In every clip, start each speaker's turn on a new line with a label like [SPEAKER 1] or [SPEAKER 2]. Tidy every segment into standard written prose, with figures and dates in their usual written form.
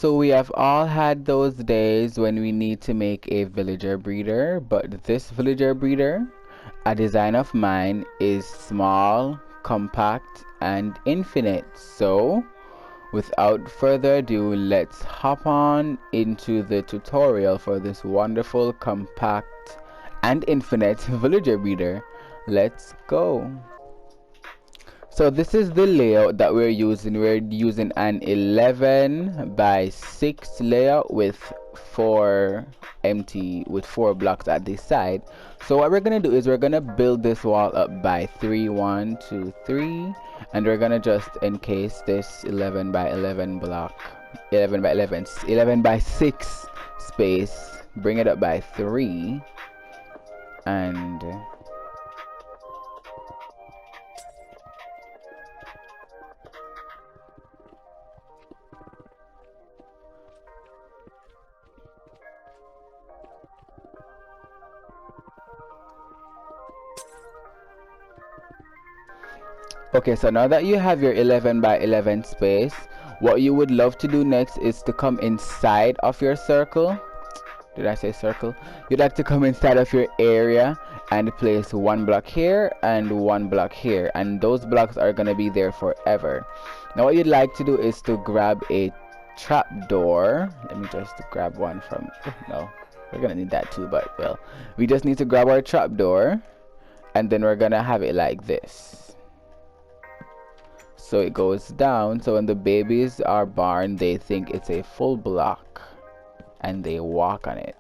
[SPEAKER 1] So we have all had those days when we need to make a villager breeder, but this villager breeder, a design of mine, is small, compact, and infinite. So without further ado, let's hop on into the tutorial for this wonderful, compact, and infinite villager breeder. Let's go. So this is the layout that we're using. We're using an 11 by 6 layout with four blocks at the side. So what we're gonna do is we're gonna build this wall up by 3, 1, 2, 3, and we're gonna just encase this 11 by 11 block, 11 by 11, 11 by 6 space, bring it up by 3, and okay, so now that you have your 11 by 11 space, what you would love to do next is to come inside of your circle. Did I say circle? You'd like to come inside of your area and place one block here and one block here, and those blocks are going to be there forever. Now what you'd like to do is to grab a trapdoor. Let me just grab one from, no, we're going to need that too, but well, we just need to grab our trapdoor, and then we're going to have it like this. So it goes down, so when the babies are born, they think it's a full block and they walk on it.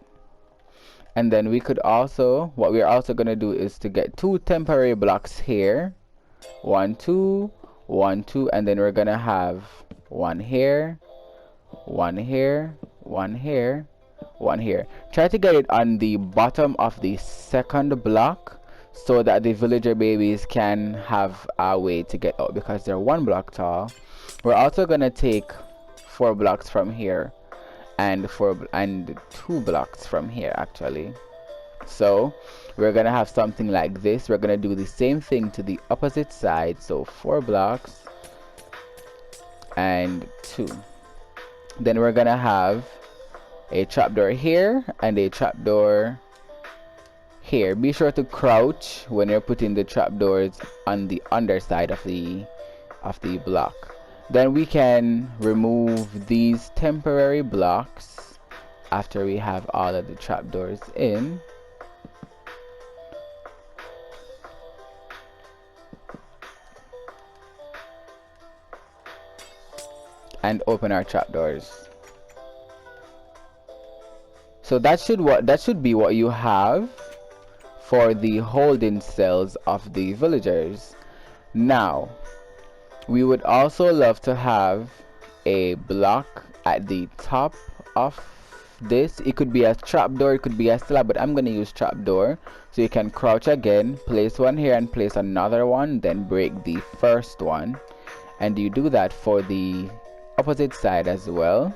[SPEAKER 1] And then we could also, what we're also going to do is to get 2 temporary blocks here, 1, 2, 1, 2, and then we're going to have one here, one here, one here, one here. Try to get it on the bottom of the second block so that the villager babies can have a way to get out because they're 1 block tall. We're also going to take 4 blocks from here and 2 blocks from here actually. So we're gonna have something like this. We're gonna do the same thing to the opposite side, so 4 blocks and 2. Then we're gonna have a trapdoor here and a trapdoor here. Be sure to crouch when you're putting the trapdoors on the underside of the block. Then we can remove these temporary blocks after we have all of the trapdoors in. And open our trapdoors. So that should be what you have for the holding cells of the villagers. Now we would also love to have a block at the top of this. It could be a trapdoor, it could be a slab, but I'm going to use trapdoor. So you can crouch again, place one here and place another one, then break the first one. And you do that for the opposite side as well.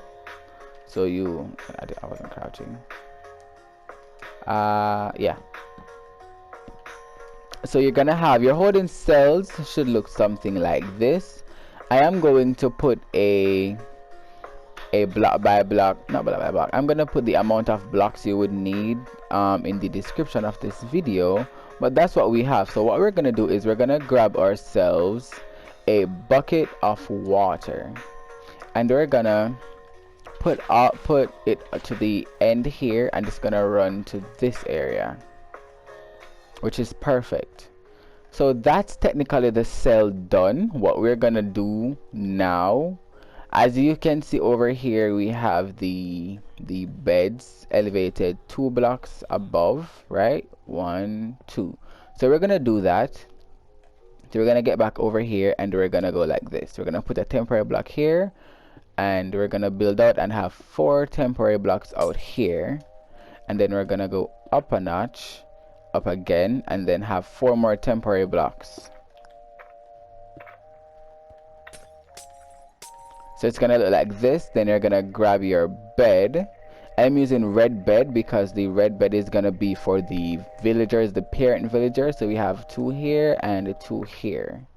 [SPEAKER 1] So I wasn't crouching. Yeah. So you're gonna have your holding cells should look something like this. I am going to put a block by block, not block by block. I'm gonna put the amount of blocks you would need in the description of this video, but that's what we have. So what we're gonna do is we're gonna grab ourselves a bucket of water, and we're gonna put it to the end here, and it's gonna run to this area, which is perfect. So that's technically the cell done. What we're gonna do now, as you can see over here, we have the beds elevated 2 blocks above, right? 1, 2. So we're gonna do that. So we're gonna get back over here and we're gonna go like this. We're gonna put a temporary block here, and we're gonna build out and have 4 temporary blocks out here, and then we're gonna go up a notch, up again, and then have 4 more temporary blocks. So it's gonna look like this. Then you're gonna grab your bed. I'm using red bed because the red bed is gonna be for the villagers, the parent villagers. So we have 2 here and 2 here.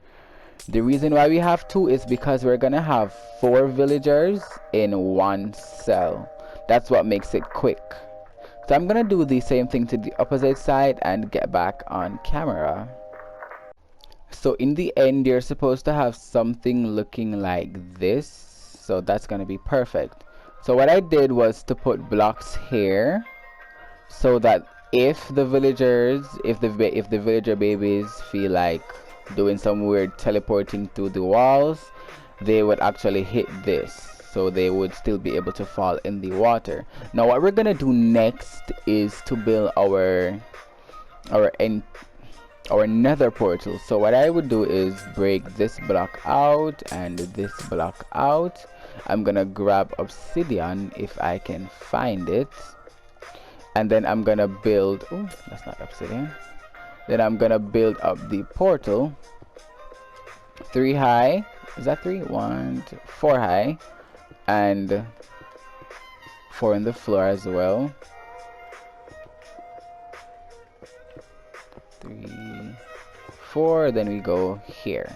[SPEAKER 1] The reason why we have 2 is because we're gonna have 4 villagers in one cell. That's what makes it quick. So I'm gonna do the same thing to the opposite side and get back on camera. So in the end, you're supposed to have something looking like this. So that's gonna be perfect. So what I did was to put blocks here, so that if the villager babies feel like doing some weird teleporting to the walls, they would actually hit this, so they would still be able to fall in the water. Now what we're gonna do next is to build our nether portal. So what I would do is break this block out and this block out. I'm gonna grab obsidian if I can find it, and then I'm gonna build, oh, that's not obsidian. Then I'm gonna build up the portal 3 high. Is that 3? 1, 2, 4 high, and 4 in the floor as well. 3, 4, then we go here.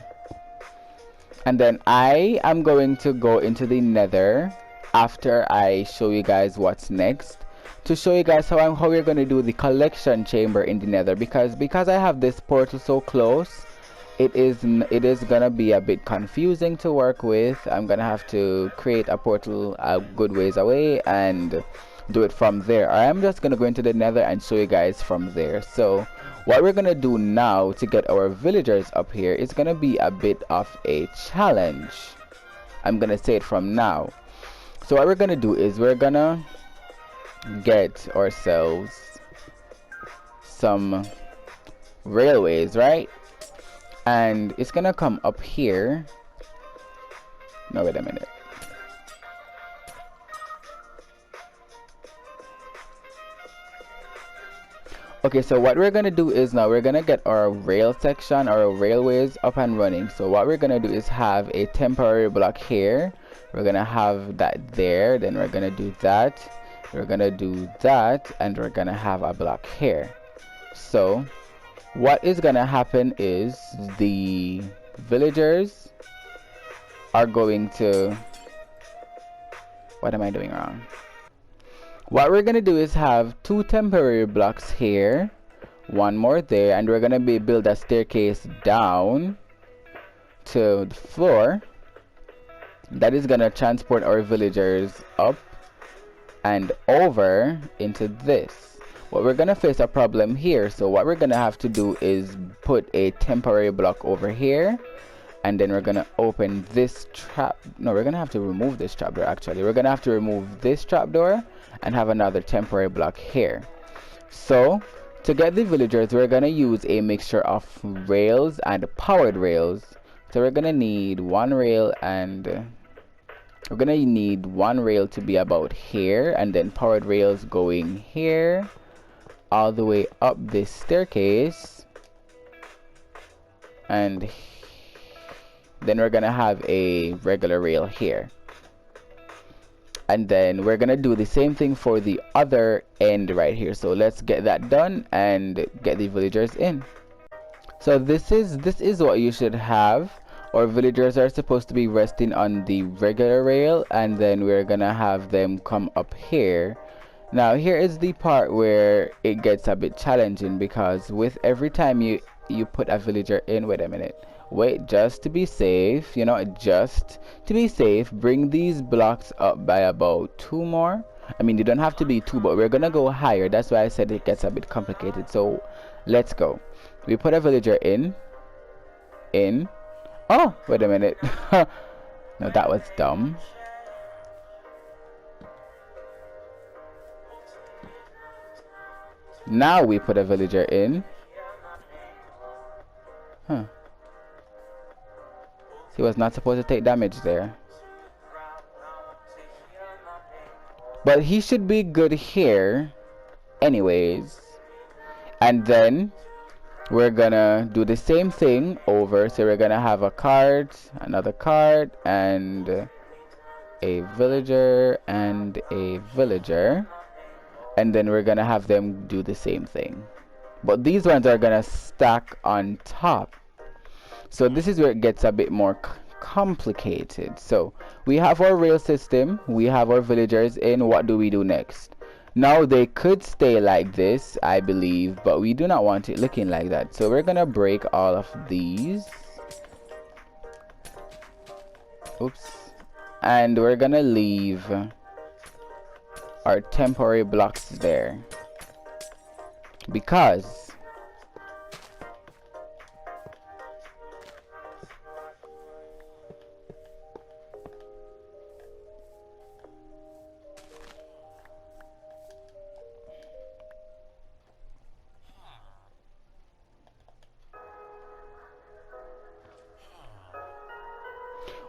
[SPEAKER 1] And then I am going to go into the nether after I show you guys what's next, to show you guys how we're going to do the collection chamber in the nether, because I have this portal so close, it is gonna be a bit confusing to work with. I'm gonna have to create a portal a good ways away and do it from there. I am just gonna go into the nether and show you guys from there. So what we're gonna do now to get our villagers up here is gonna be a bit of a challenge. I'm gonna say it from now. So what we're gonna do is we're gonna get ourselves some railways, right? And it's gonna come up here. No, wait a minute. Okay, so what we're gonna do is now we're gonna get our rail section, our railways up and running. So what we're gonna do is have a temporary block here. We're gonna have that there, then we're gonna do that, we're gonna do that, and we're gonna have a block here. So what is gonna happen is the villagers are going to, what am I doing wrong? What we're gonna do is have 2 temporary blocks here, 1 more there, and we're gonna build a staircase down to the floor that is gonna transport our villagers up and over into this. What we're gonna face a problem here, so what we're gonna have to do is put a temporary block over here, and then we're gonna open this trap. No, we're gonna have to remove this trapdoor. Actually, we're gonna have to remove this trapdoor and have another temporary block here. So to get the villagers, we're gonna use a mixture of rails and powered rails. So we're gonna need 1 rail, and we're gonna need 1 rail to be about here, and then powered rails going here all the way up this staircase, and then we're gonna have a regular rail here, and then we're gonna do the same thing for the other end right here. So let's get that done and get the villagers in. So this is what you should have. Our villagers are supposed to be resting on the regular rail, and then we're gonna have them come up here. Now here is the part where it gets a bit challenging, because with every time you put a villager in, wait a minute, wait, just to be safe, you know, just to be safe, bring these blocks up by about 2 more. I mean, you don't have to be 2, but we're gonna go higher. That's why I said it gets a bit complicated. So let's go. We put a villager in. Oh, wait a minute. No, that was dumb. Now we put a villager in. Huh. He was not supposed to take damage there. But he should be good here anyways. And then we're gonna do the same thing over. So we're gonna have a cart, another cart, and a villager and a villager. And then we're gonna have them do the same thing, but these ones are gonna stack on top. So this is where it gets a bit more complicated. So we have our rail system, we have our villagers in. What do we do next? Now they could stay like this, I believe, but we do not want it looking like that. So we're gonna break all of these. Oops. And we're gonna leave our temporary blocks there, because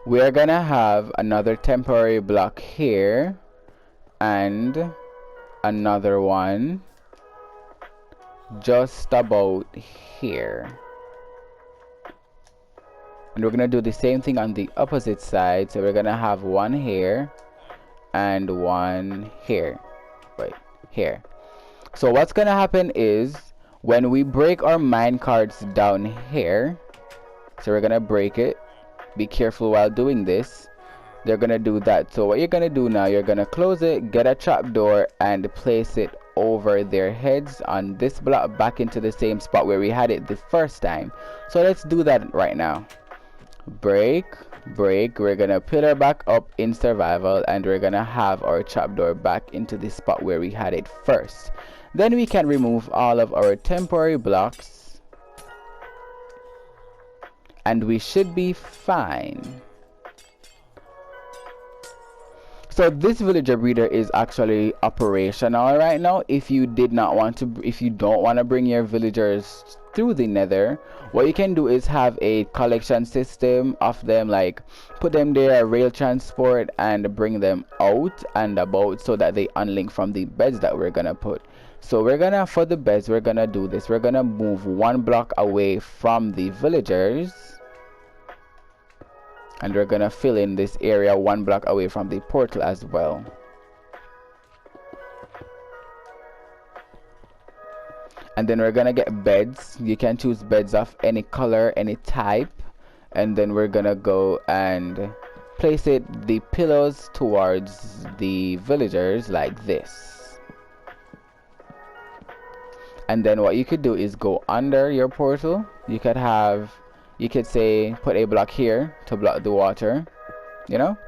[SPEAKER 1] we're gonna have another temporary block here and another one just about here, and we're gonna do the same thing on the opposite side. So we're gonna have one here and one here, right here. So what's gonna happen is when we break our mine carts down here, so we're gonna break it, be careful while doing this, they're gonna do that. So what you're gonna do now, you're gonna close it, get a trapdoor, and place it over their heads on this block back into the same spot where we had it the first time. So let's do that right now. Break, break, we're gonna pillar back up in survival, and we're gonna have our trapdoor back into the spot where we had it first. Then we can remove all of our temporary blocks and we should be fine. So this villager breeder is actually operational right now. If you did not want to, if you don't want to bring your villagers through the nether, what you can do is have a collection system of them, like put them there, rail transport, and bring them out and about so that they unlink from the beds that we're gonna put. So we're gonna, for the beds, we're gonna do this. We're gonna move one block away from the villagers, and we're gonna fill in this area one block away from the portal as well. And then we're gonna get beds. You can choose beds of any color, any type, and then we're gonna go and place it, the pillows, towards the villagers like this. And then what you could do is go under your portal. You could have, you could say put a block here to block the water, you know,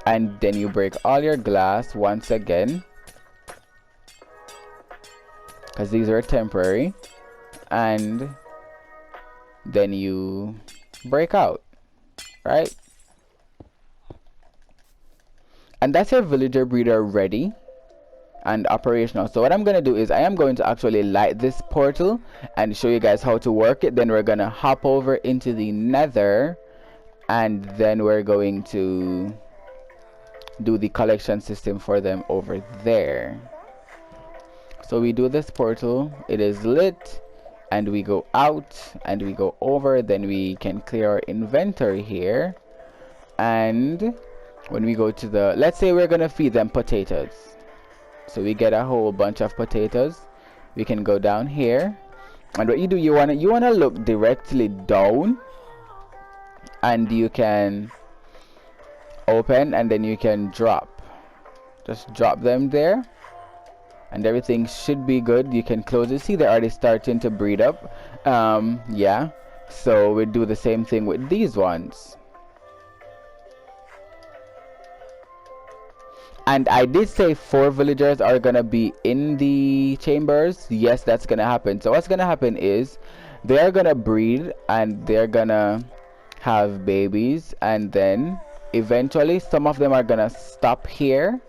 [SPEAKER 1] and then you break all your glass once again, because these are temporary, and then you break out, right? And that's your villager breeder ready and operational. So what I'm gonna do is I am going to actually light this portal and show you guys how to work it. Then we're gonna hop over into the nether, and then we're going to do the collection system for them over there. So we do this portal, it is lit, and we go out and we go over. Then we can clear our inventory here, and when we go to the, let's say we're gonna feed them potatoes, so we get a whole bunch of potatoes. We can go down here, and what you do, you wanna look directly down, and you can open, and then you can drop, just drop them there, and everything should be good. You can close it. See, they're already starting to breed up. Yeah, so we do the same thing with these ones. And I did say 4 villagers are gonna be in the chambers. Yes, that's gonna happen. So what's gonna happen is they're gonna breed and they're gonna have babies, and then eventually some of them are gonna stop here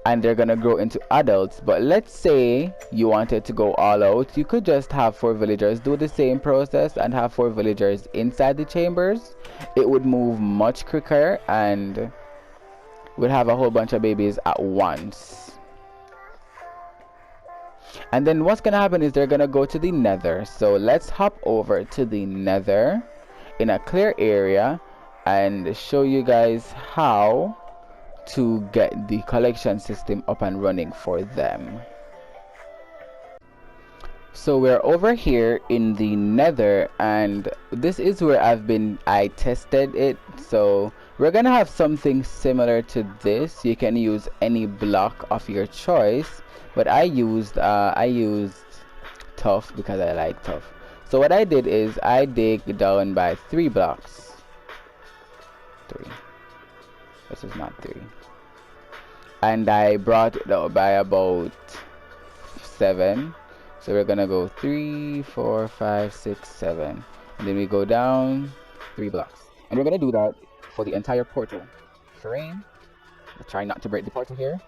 [SPEAKER 1] and they're gonna grow into adults. But let's say you wanted to go all out, you could just have 4 villagers, do the same process, and have 4 villagers inside the chambers. It would move much quicker, and we'll have a whole bunch of babies at once. And then what's gonna happen is they're gonna go to the nether. So let's hop over to the nether in a clear area and show you guys how to get the collection system up and running for them. So we're over here in the nether, and this is where I tested it. So we're gonna have something similar to this. You can use any block of your choice, but I used tough because I like tough. So what I did is I dig down by 3 blocks. 3. This is not 3. And I brought it up by about 7. So we're gonna go 3, 4, 5, 6, 7, and then we go down 3 blocks, and we're gonna do that for the entire portal. Terrain. Try not to break the portal here.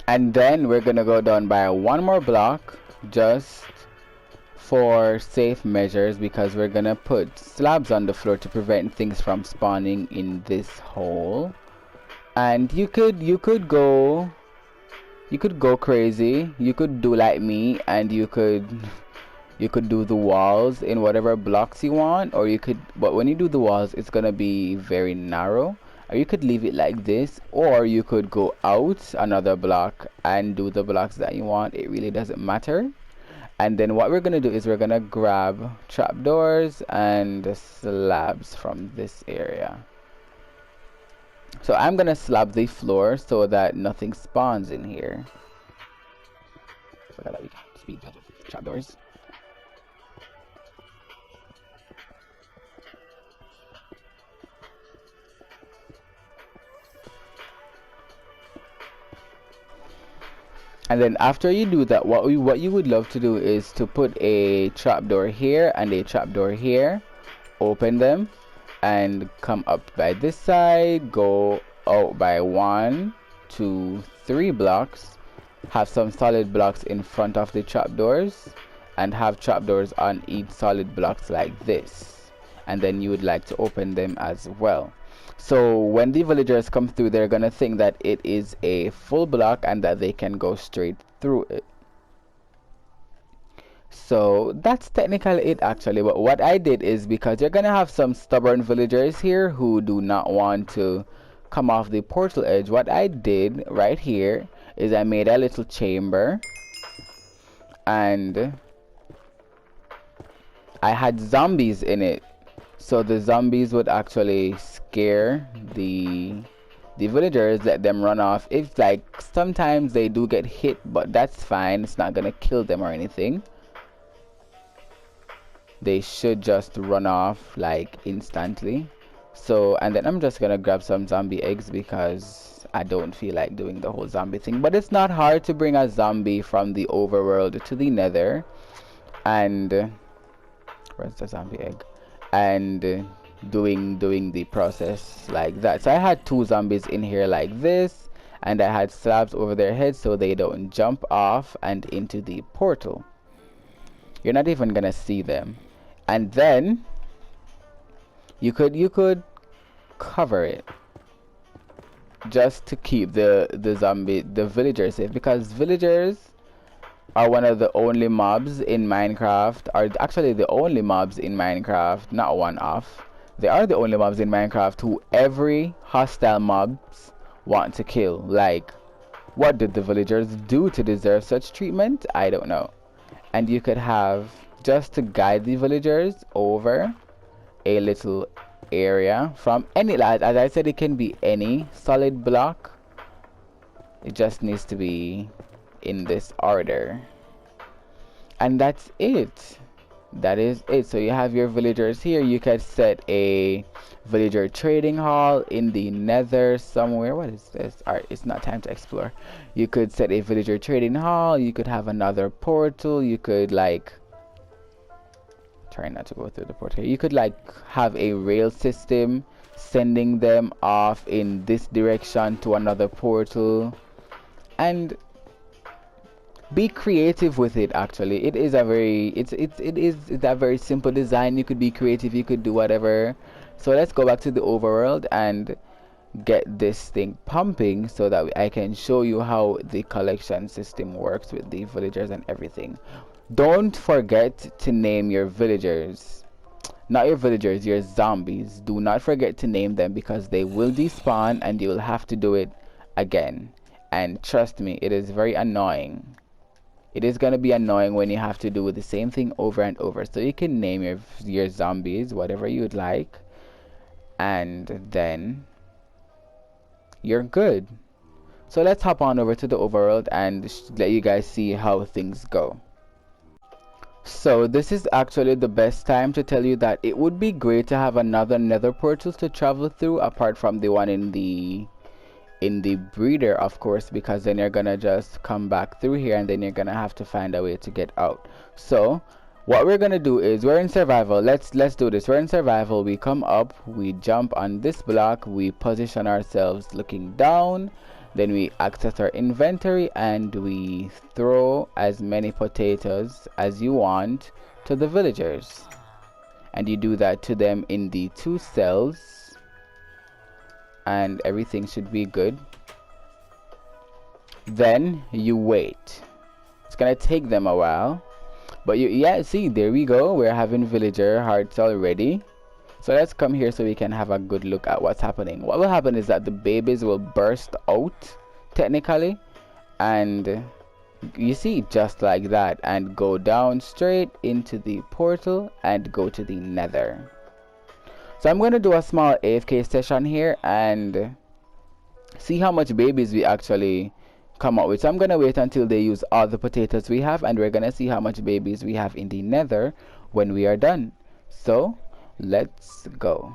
[SPEAKER 1] And then we're gonna go down by 1 more block, just for safe measures, because we're gonna put slabs on the floor to prevent things from spawning in this hole. And you could go crazy. You could do like me, and you could do the walls in whatever blocks you want, or but when you do the walls, it's gonna be very narrow. Or you could leave it like this, or you could go out another block and do the blocks that you want. It really doesn't matter. And then what we're gonna do is we're gonna grab trapdoors and slabs from this area. So I'm gonna slab the floor so that nothing spawns in here. Forgot that we can speed build trapdoors. And then after you do that, what you would love to do is to put a trapdoor here and a trapdoor here, open them, and come up by this side, go out by 1, 2, 3 blocks, have some solid blocks in front of the trapdoors, and have trapdoors on each solid blocks like this. And then you would like to open them as well. So when the villagers come through, they're gonna think that it is a full block and that they can go straight through it. So that's technically it actually, but what I did is, because you're gonna have some stubborn villagers here who do not want to come off the portal edge, what I did right here is I made a little chamber, and I had zombies in it. So the zombies would actually scare the villagers, let them run off. It's like sometimes they do get hit, but that's fine. It's not gonna kill them or anything. They should just run off like instantly. So, and then I'm just gonna grab some zombie eggs because I don't feel like doing the whole zombie thing. But it's not hard to bring a zombie from the overworld to the nether. And where's the zombie egg? And doing the process like that. So I had 2 zombies in here like this, and I had slabs over their heads so they don't jump off and into the portal. You're not even gonna see them. And then you could cover it just to keep the villagers safe, because villagers are one of the only mobs in Minecraft, are actually the only mobs in Minecraft, not one off. They are the only mobs in Minecraft who every hostile mobs want to kill. Like, what did the villagers do to deserve such treatment? I don't know. And you could have, just to guide the villagers over a little area from any, as I said, it can be any solid block. It just needs to be in this order, and that's it. That is it. So you have your villagers here. You could set a villager trading hall in the nether somewhere. What is this? Alright, it's not time to explore. You could set a villager trading hall. You could have another portal. You could like try not to go through the portal. You could like have a rail system sending them off in this direction to another portal, and be creative with it. Actually, it is a very simple design. You could be creative, you could do whatever. So let's go back to the overworld and get this thing pumping so that I can show you how the collection system works with the villagers and everything. Don't forget to name your villagers. Not your villagers, your zombies. Do not forget to name them because they will despawn and you will have to do it again. And trust me, it is very annoying. It is going to be annoying when you have to do the same thing over and over. So you can name your zombies whatever you'd like, and then you're good. So let's hop on over to the overworld and let you guys see how things go. So this is actually the best time to tell you that it would be great to have another nether portal to travel through apart from the one in the breeder, of course, because then you're gonna just come back through here and then you're gonna have to find a way to get out. So what we're gonna do is, we're in survival. Let's do this. We're in survival. We come up, we jump on this block, we position ourselves looking down, then we access our inventory and we throw as many potatoes as you want to the villagers, and you do that to them in the 2 cells and everything should be good. Then you wait. It's gonna take them a while, but yeah, see, there we go. We're having villager hearts already. So let's come here so we can have a good look at what's happening. What will happen is that the babies will burst out, technically, and you see, just like that, and go down straight into the portal and go to the nether. So I'm going to do a small AFK session here and see how much babies we actually come up with. So I'm going to wait until they use all the potatoes we have, and we're going to see how much babies we have in the nether when we are done. So let's go.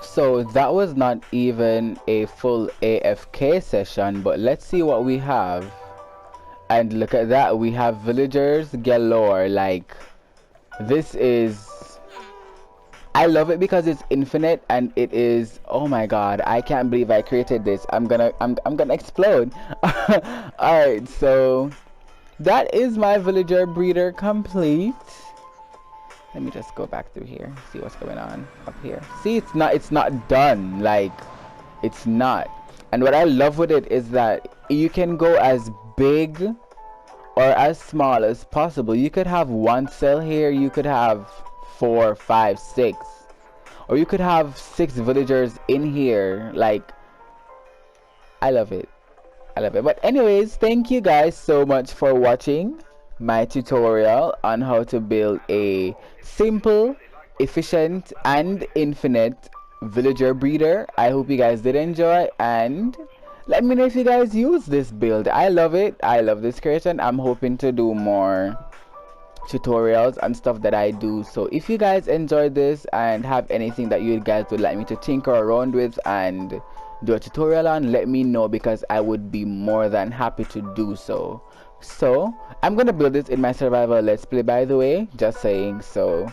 [SPEAKER 1] So that was not even a full AFK session, but let's see what we have. And look at that, we have villagers galore. Like, this is I love it because it's infinite and it is, oh my god, I can't believe I created this. I'm gonna explode. Alright, so that is my villager breeder complete. Let me just go back through here, see what's going on up here. See, it's not done. Like, it's not. And what I love with it is that you can go as big or as small as possible. You could have one cell here, you could have 4, 5, 6, or you could have 6 villagers in here. Like, I love it. I love it. But anyways, thank you guys so much for watching my tutorial on how to build a simple, efficient, and infinite villager breeder. I hope you guys did enjoy, and let me know if you guys use this build. I love it. I love this creation. I'm hoping to do more tutorials and stuff that I do. So if you guys enjoyed this and have anything that you guys would like me to tinker around with and do a tutorial on, let me know, because I would be more than happy to do so. So I'm gonna build this in my survival let's play, by the way, just saying. So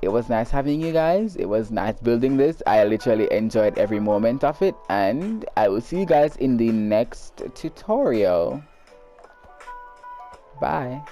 [SPEAKER 1] it was nice having you guys. It was nice building this. I literally enjoyed every moment of it, and I will see you guys in the next tutorial. Bye.